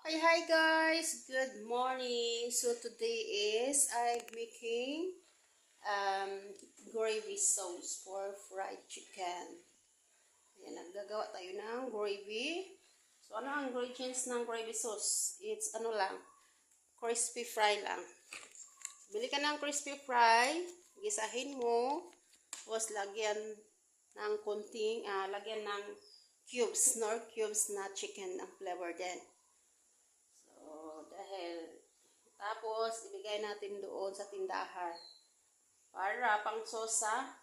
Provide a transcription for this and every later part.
Hi guys, good morning. So today is I'm making um, gravy sauce for fried chicken. Ayan, naggagawa tayo ng gravy. So ano ang ingredients ng gravy sauce? It's ano lang, crispy fry lang. Bili ka ng crispy fry, gisahin mo, tapos lagyan ng konting, lagyan ng cubes, nor cubes na chicken ang flavor din. Tapos, ibigay natin doon sa tindahan. Para pang sauce sa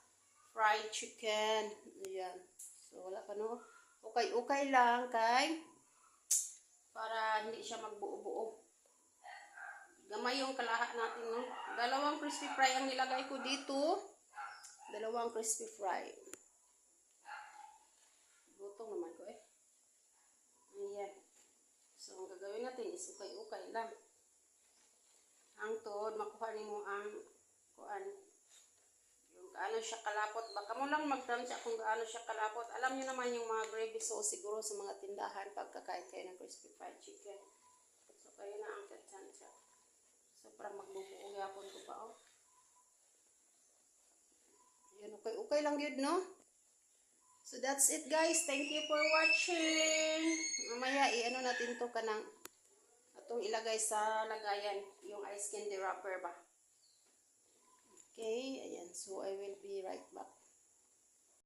fried chicken. Ayan. So, wala pa no. Okay lang para hindi siya magbuo-buo. Gamay yung kalahat natin, no. Dalawang crispy fry ang nilagay ko dito. Dalawang crispy fry. Butong naman ko eh. Ayan. So, ang gagawin natin is ukay lang. Ang tod, makuha mo ang yung gaano siya kalapot. Baka mo lang magtansya kung gaano siya kalapot. Alam niyo naman yung mga gravy sauce siguro sa mga tindahan pagkakain kayo ng crispy fried chicken. So, kayo na ang tansya. So, para magbubuong yapon ko pa, oh. Yan, okay lang yun, no? So, that's it, guys. Thank you for watching. Mamaya, i-ano natin to kanang itong ilagay sa lagayan, yung ice candy wrapper ba. Okay, ayan. So, I will be right back.